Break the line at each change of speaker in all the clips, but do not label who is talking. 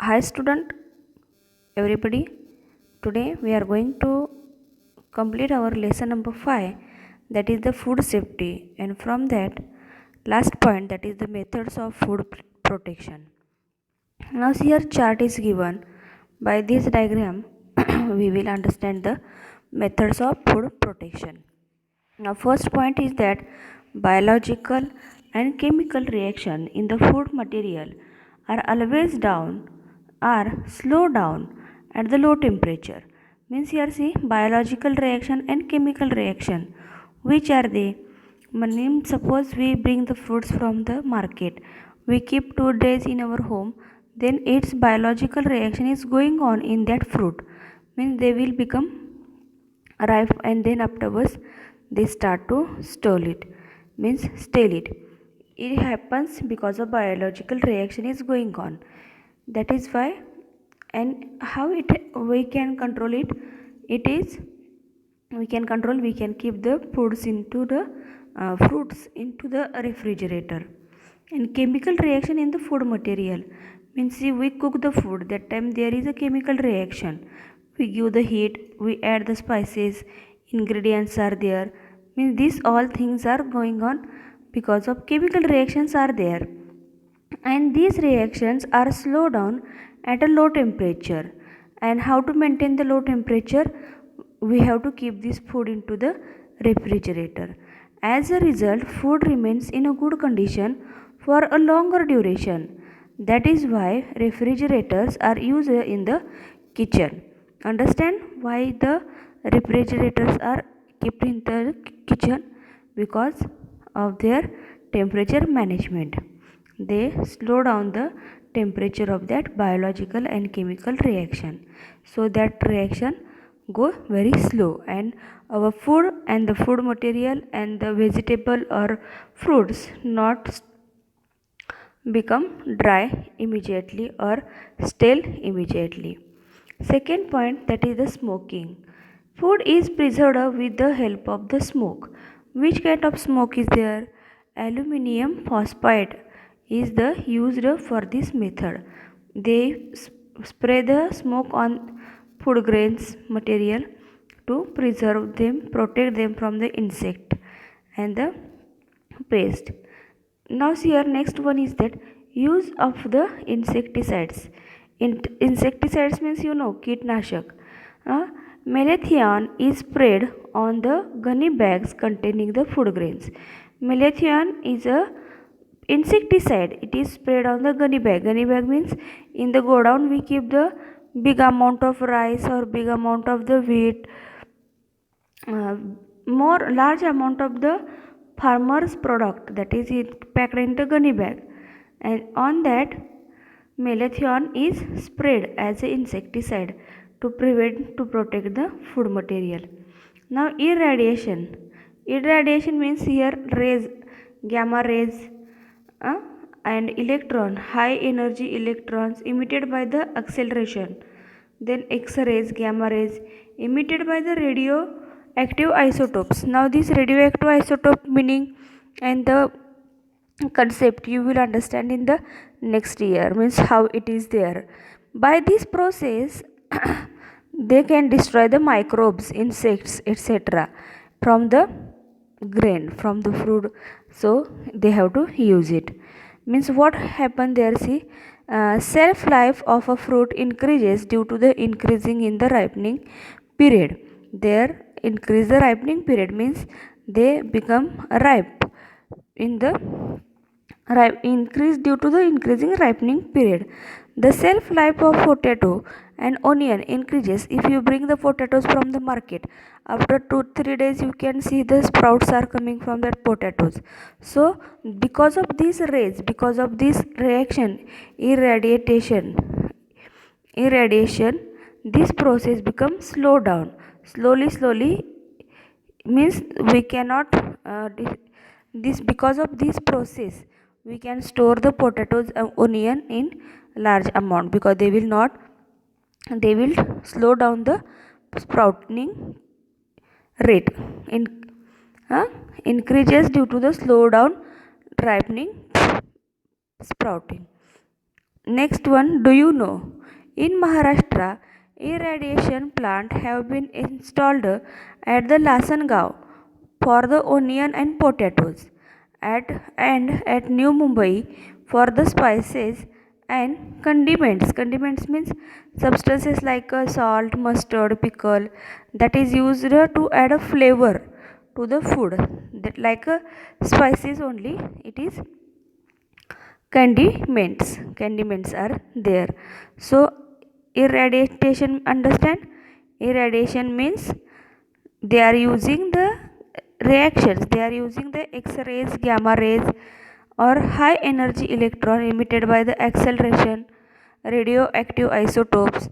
Hi student, everybody. Today we are going to complete our lesson number 5, that is the food safety, and from that last point, that is the methods of food protection. Now here chart is given. By this diagram we will understand the methods of food protection. Now first point is that biological and chemical reaction in the food material are always down or slow down at the low temperature. Means here see biological reaction and chemical reaction. Which are they? Suppose we bring the fruits from the market. We keep 2 days in our home, then its biological reaction is going on in that fruit. Means they will become ripe and then afterwards they start to stale it happens because of biological reaction is going on. That is why, and how it we can control it, it is we can keep the foods into the fruits into the refrigerator. And chemical reaction in the food material means see, we cook the food, that time there is a chemical reaction. We give the heat, we add the spices, ingredients are there, means these all things are going on because of chemical reactions are there. And these reactions are slowed down at a low temperature. And how to maintain the low temperature? We have to keep this food into the refrigerator. As a result, food remains in a good condition for a longer duration. That is why refrigerators are used in the kitchen. Understand why the refrigerators are kept in the kitchen? Because of their temperature management. They slow down the temperature of that biological and chemical reaction, so that reaction go very slow, and our food and the food material and the vegetable or fruits not become dry immediately or stale immediately. Second point, that is the smoking. Food is preserved with the help of the smoke. Which kind of smoke is there? Aluminium phosphide is the used for this method. They spray the smoke on food grains material to preserve them, protect them from the insect and the pest. Now here next one is that use of the insecticides. Insecticides means kitnashak. Uh, Malathion is sprayed on the gunny bags containing the food grains. Malathion is a insecticide. It is sprayed on the gunny bag. Gunny bag means in the godown we keep the big amount of rice or big amount of the wheat, uh, more large amount of the farmer's product, that is it packed in the gunny bag, and on that malathion is sprayed as an insecticide to protect the food material. Now irradiation means here rays, gamma rays, uh, and electron, high energy electrons emitted by the acceleration, then x-rays, gamma rays emitted by the radioactive isotopes. Now this radioactive isotope meaning and the concept you will understand in the next year, means how it is there. By this process they can destroy the microbes, insects, etc. from the grain, from the fruit, so they have to use it. Means what happened there, see, shelf life of a fruit increases due to the increasing in the ripening period. There increase the ripening period means they become ripe in the increase due to the increasing ripening period. The shelf life of potato and onion increases if you bring the potatoes from the market. After 2-3 days, you can see the sprouts are coming from that potatoes. So, because of these rays, because of this reaction, irradiation, this process becomes slow down. Slowly, means we cannot this because of this process we can store the potatoes and onion in large amount, because they will slow down the sprouting rate in uh, increases due to the slow down ripening sprouting. Next one, do you know? In Maharashtra, irradiation plant have been installed at the Lasangao for the onion and potatoes, and at New Mumbai for the spices and condiments. Condiments means substances like salt, mustard, pickle that is used to add a flavor to the food. That like spices only. It is condiments are there. So irradiation, understand, irradiation means they are using the reactions, they are using the x-rays, gamma rays or high energy electron emitted by the acceleration radioactive isotopes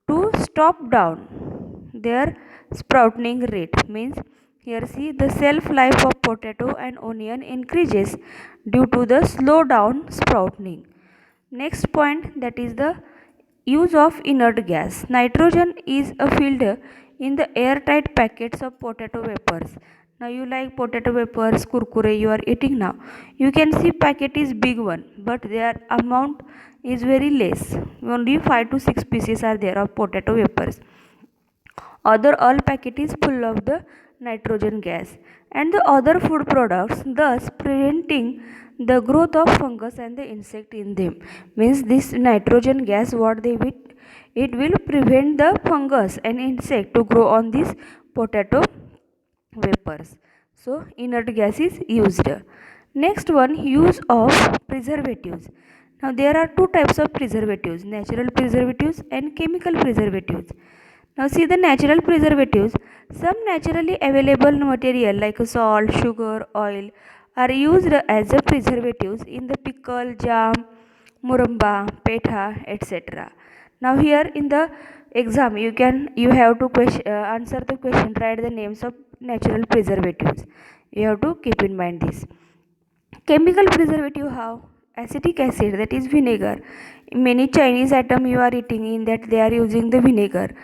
to stop down their sprouting rate. Means here see the shelf life of potato and onion increases due to the slow down sprouting. Next point, that is the use of inert gas. Nitrogen is a filled in the airtight packets of potato wafers. Now you like potato wafers, kurkure you are eating now. You can see packet is big one, but their amount is very less. Only 5 to 6 pieces are there of potato wafers. Other all packet is full of the nitrogen gas and the other food products, thus preventing the growth of fungus and the insect in them. Means this nitrogen gas what they will, it will prevent the fungus and insect to grow on these potato vapors. So inert gas is used. Next one, use of preservatives. Now there are two types of preservatives, natural preservatives and chemical preservatives. Now see the natural preservatives. Some naturally available material like salt, sugar, oil are used as a preservatives in the pickle, jam, muramba, petha, etc. Now here in the exam you have to answer the question, write the names of natural preservatives. You have to keep in mind this. Chemical preservative have acetic acid, that is vinegar. Many Chinese item you are eating in that they are using the vinegar.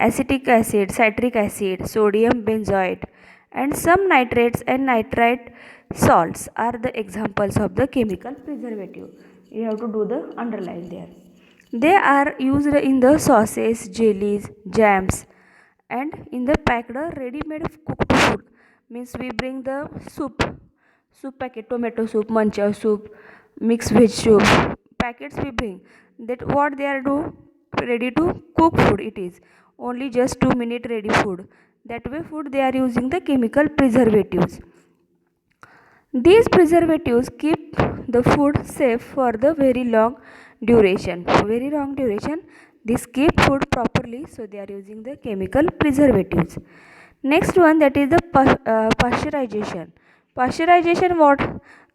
Acetic acid, citric acid, sodium benzoate and some nitrates and nitrite salts are the examples of the chemical preservative. You have to do the underline there. They are used in the sauces, jellies, jams and in the packed ready-made cooked food. Means we bring the soup packet, tomato soup, mancha soup, mixed veg soup packets we bring. That what they are do, ready to cook food it is. Only just 2 minute ready food. That way food they are using the chemical preservatives. These preservatives keep the food safe for the very long duration. For very long duration, this keep food properly, so they are using the chemical preservatives. Next one, that is the pasteurization. Pasteurization, what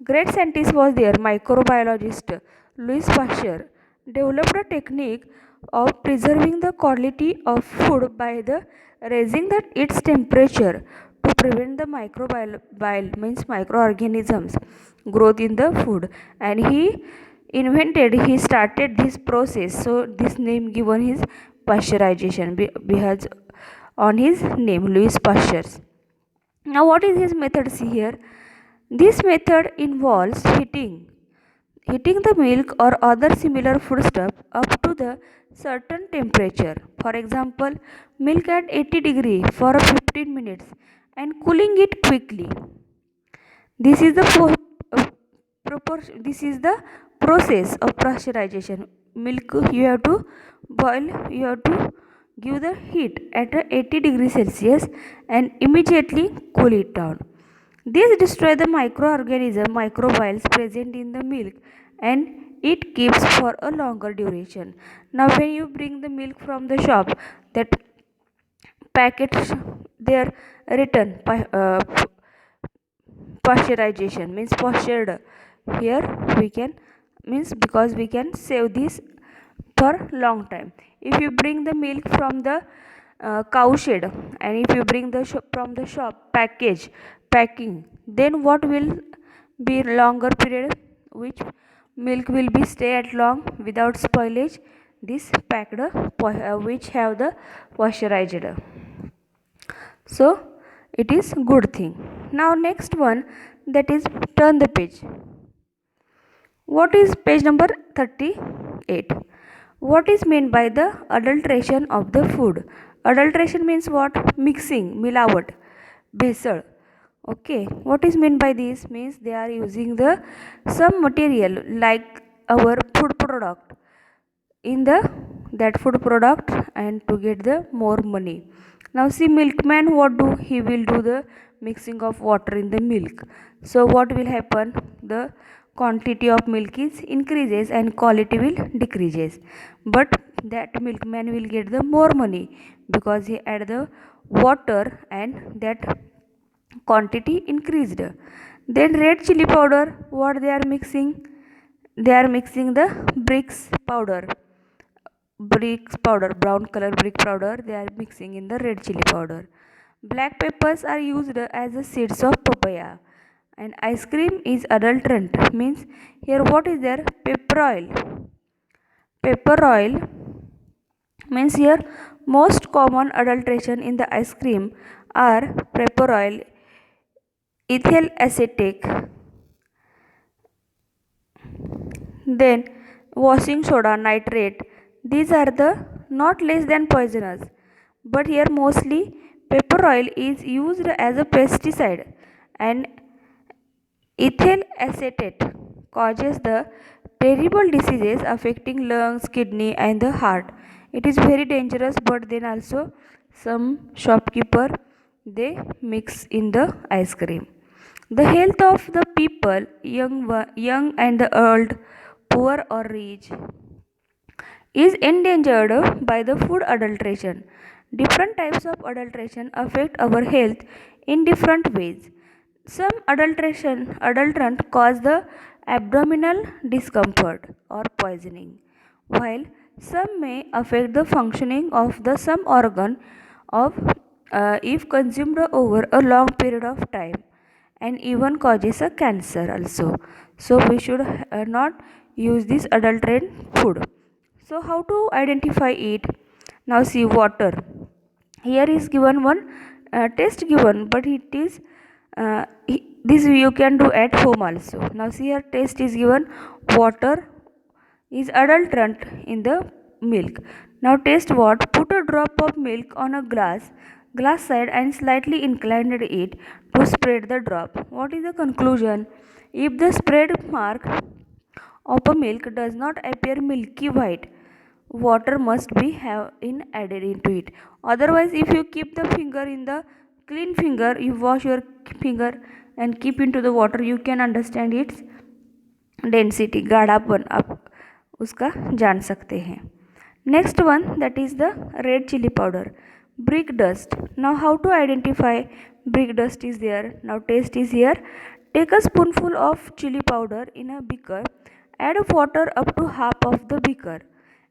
great scientist was there, microbiologist Louis Pasteur developed a technique of preserving the quality of food by the raising its temperature to prevent the microbial means microorganisms growth in the food, and he started this process, so this name given his pasteurization because on his name Louis Pasteur. Now what is his method? See here, this method involves heating the milk or other similar foodstuff up to the certain temperature. For example, milk at 80 degree for 15 minutes and cooling it quickly. This is the this is the process of pasteurization. Milk you have to boil, you have to give the heat at 80 degrees Celsius and immediately cool it down. This destroys the microorganism microbials present in the milk and it keeps for a longer duration. Now when you bring the milk from the shop, that packets they are written pasteurization means pasteured. Here we can means because we can save this for long time. If you bring the milk from the cow shed and if you bring the from the shop packing, then what will be longer period, which milk will be stay at long without spoilage, this packed which have the pasteurized. So it is good thing. Now next one, that is turn the page. What is page number 38? What is meant by the adulteration of the food? Adulteration means what? Mixing, milawat, bhesal. Okay, what is meant by this? Means they are using the some material like our food product in the that food product and to get the more money. Now see milkman what do? He will do the mixing of water in the milk. So what will happen? The quantity of milk is increases and quality will decreases. But that milkman will get the more money because he add the water and that quantity increased. Then red chili powder, what they are mixing? They are mixing the bricks powder, brown color brick powder they are mixing in the red chili powder. Black peppers are used as the seeds of papaya. And ice cream is adulterant means here what is there? Pepper oil means here most common adulteration in the ice cream are pepper oil, ethyl acetate, then washing soda, nitrate. These are the not less than poisonous, but here mostly pepper oil is used as a pesticide and ethyl acetate causes the terrible diseases affecting lungs, kidney and the heart. It is very dangerous, but then also some shopkeeper they mix in the ice cream. The health of the people, young and the old, poor or rich, is endangered by the food adulteration. Different types of adulteration affect our health in different ways. Some adulterant cause the abdominal discomfort or poisoning, while some may affect the functioning of the some organ of if consumed over a long period of time and even causes a cancer also. So we should not use this adulterant food. So how to identify it? Now see water. Here is given one test given, but it is this you can do at home also. Now see here test is given, water is adulterant in the milk. Now taste what? Put a drop of milk on a glass side and slightly inclined it to spread the drop. What is the conclusion? If the spread mark of a milk does not appear milky white, water must be have in added into it. Otherwise, if you keep the finger in the clean finger, you wash your finger and keep into the water, you can understand its density गाढ़ापन आप उसका जान सकते हैं. Next one that is the red chili powder, brick dust. Now how to identify brick dust is there? Now taste is here. Take a spoonful of chili powder in a beaker, add water up to half of the beaker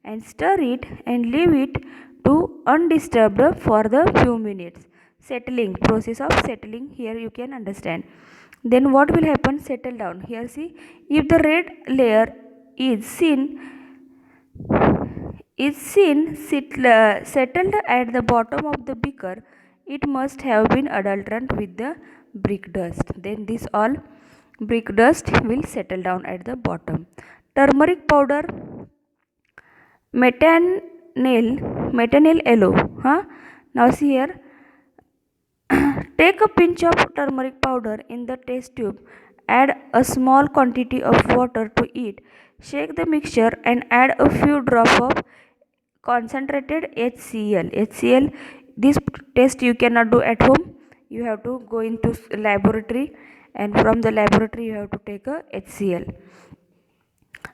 and stir it and leave it to undisturbed for the few minutes. Settling, process of settling here you can understand. Then what will happen? Settle down. Here see, if the red layer is settled at the bottom of the beaker, it must have been adulterant with the brick dust. Then this all brick dust will settle down at the bottom. Turmeric powder, metanil yellow. Now see here, take a pinch of turmeric powder in the test tube, add a small quantity of water to it, shake the mixture and add a few drops of concentrated HCl. This test you cannot do at home, you have to go into laboratory and from the laboratory you have to take a HCl.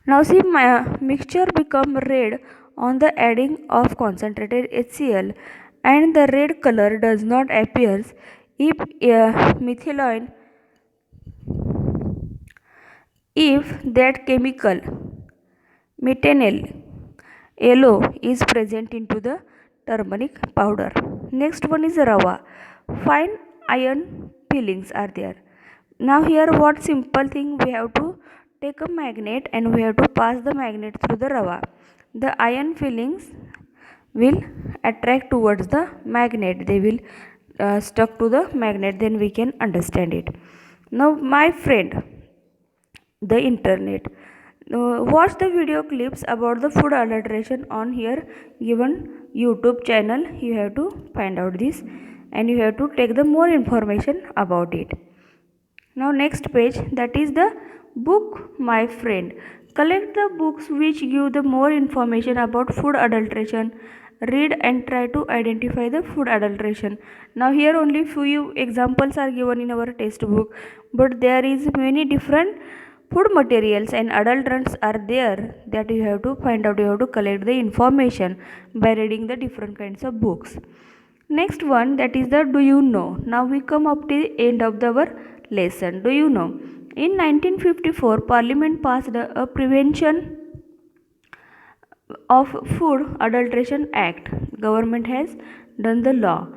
Now see, my mixture become red on the adding of concentrated HCl and the red color does not appear if methylene, if that chemical metanil yellow is present into the turmeric powder. Next one is rava. Fine iron fillings are there. Now here what simple thing, we have to take a magnet and we have to pass the magnet through the rava. The iron fillings will attract towards the magnet, they will stuck to the magnet, then we can understand it. Now my friend, the internet, Watch the video clips about the food adulteration on here given YouTube channel. You have to find out this and you have to take the more information about it. Now next page, that is the book My Friend. Collect the books which give the more information about food adulteration. Read and try to identify the food adulteration. Now here only few examples are given in our textbook, but there is many different food materials and adulterants are there that you have to find out. You have to collect the information by reading the different kinds of books. Next one, that is the do you know. Now we come up to the end of our lesson. Do you know? In 1954, Parliament passed a Prevention of Food Adulteration Act. Government has done the law.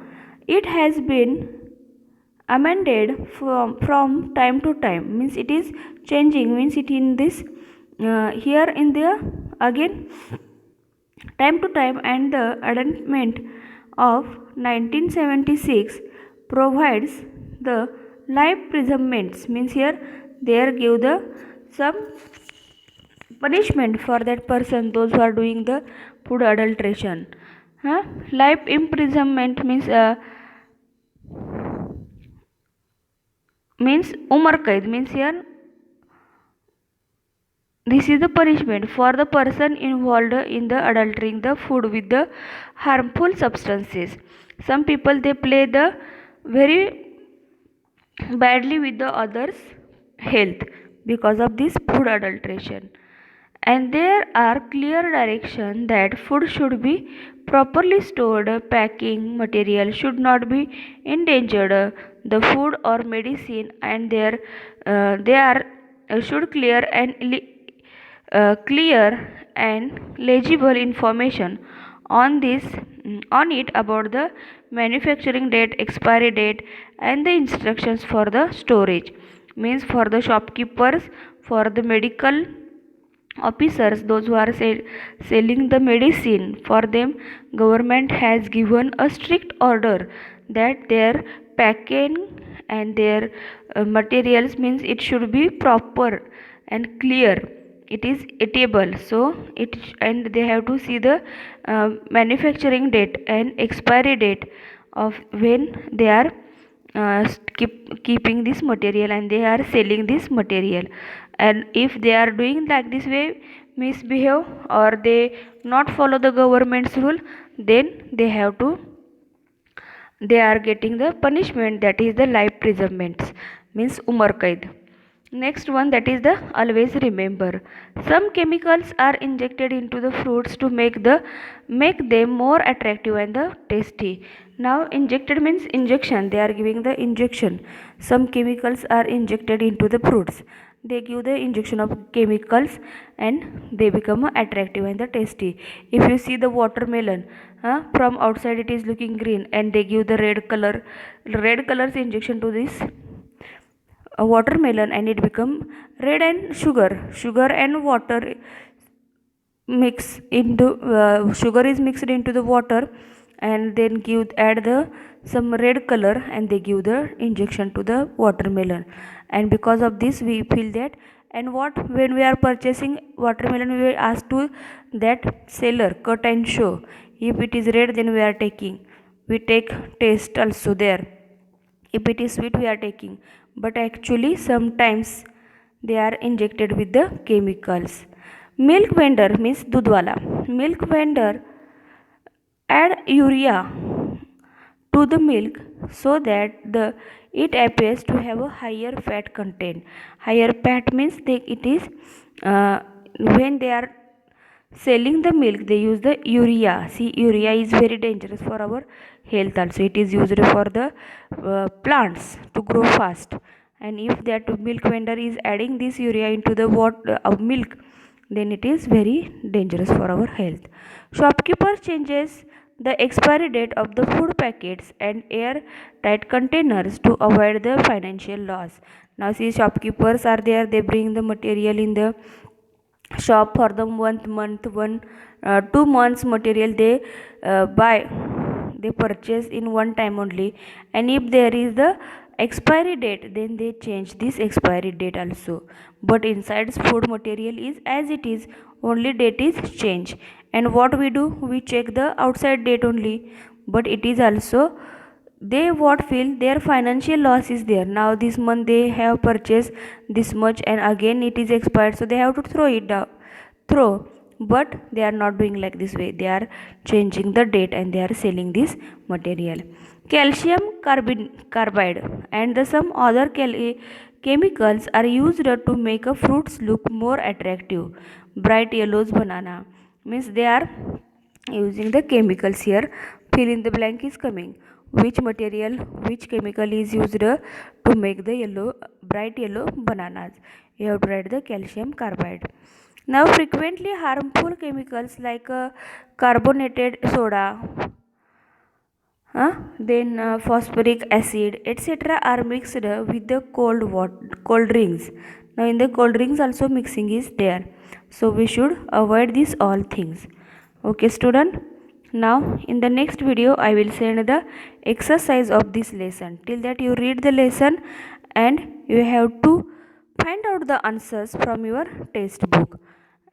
It has been amended from time to time. Means it is changing. Means it in this here in there again time to time, and the amendment of 1976 provides the life imprisonments. Means here they give the some punishment for that person, those who are doing the food adulteration. Life imprisonment means umar kaid, means here this is the punishment for the person involved in the adulterating the food with the harmful substances. Some people they play the very badly with the others health because of this food adulteration, and there are clear direction that food should be properly stored, packing material should not be endangered, the food or medicine and they are should clear and legible information on this on it about the manufacturing date, expiry date, and the instructions for the storage. Means for the shopkeepers, for the medical officers, those who are selling the medicine, for them government has given a strict order that their packing and their materials means it should be proper and clear, it is eatable. So it and they have to see the manufacturing date and expiry date of when they are keeping this material and they are selling this material. And if they are doing like this way, misbehave, or they not follow the government's rule, then they are getting the punishment, that is the life imprisonment, means umar kaid. Next one, that is the always remember. Some chemicals are injected into the fruits to make them more attractive and the tasty. Now injected means injection, they are giving the injection. Some chemicals are injected into the fruits, they give the injection of chemicals and they become attractive and the tasty. If you see the watermelon, from outside it is looking green and they give the red colors injection to this watermelon and it become red, and sugar and water mix into sugar is mixed into the water and then add the some red color and they give the injection to the watermelon, and because of this we feel that. And what, when we are purchasing watermelon, we will ask to that seller cut and show, if it is red then we are taking, we take taste also there, if it is sweet we are taking, but actually sometimes they are injected with the chemicals. Milk vendor means dudwala, milk vendor add urea to the milk so that it appears to have a higher fat content. Higher fat means it is when they are selling the milk they use the urea. See, urea is very dangerous for our health also, it is used for the plants to grow fast, and if that milk vendor is adding this urea into the milk, then it is very dangerous for our health. Shopkeeper changes the expiry date of the food packets and airtight containers to avoid the financial loss. Now see, shopkeepers are there, they bring the material in the shop for the month 2 months material they buy, they purchase in one time only, and if there is the expiry date, then they change this expiry date also, but inside food material is as it is, only date is changed. And what we do, we check the outside date only, but it is also they what feel their financial loss is there. Now this month they have purchased this much and again it is expired, so they have to throw it down, throw. But they are not doing like this way, they are changing the date and they are selling this material. Calcium carbide and some other chemicals are used to make a fruits look more attractive. Bright yellows banana, means they are using the chemicals here. Fill in the blank is coming. Which material, which chemical is used to make the yellow, bright yellow bananas? You have to write the calcium carbide. Now frequently harmful chemicals like carbonated soda, then phosphoric acid etc are mixed with the cold drinks. Now in the cold drinks also mixing is there, so we should avoid these all things. Okay student, now in the next video I will send the exercise of this lesson. Till that you read the lesson and you have to find out the answers from your textbook.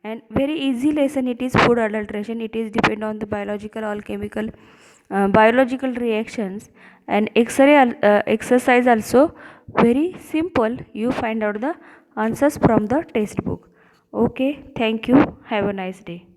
And very easy lesson it is. Food adulteration, it is depend on the biological or chemical biological reactions. And exercise also very simple, you find out the answers from the textbook. Okay, thank you, have a nice day.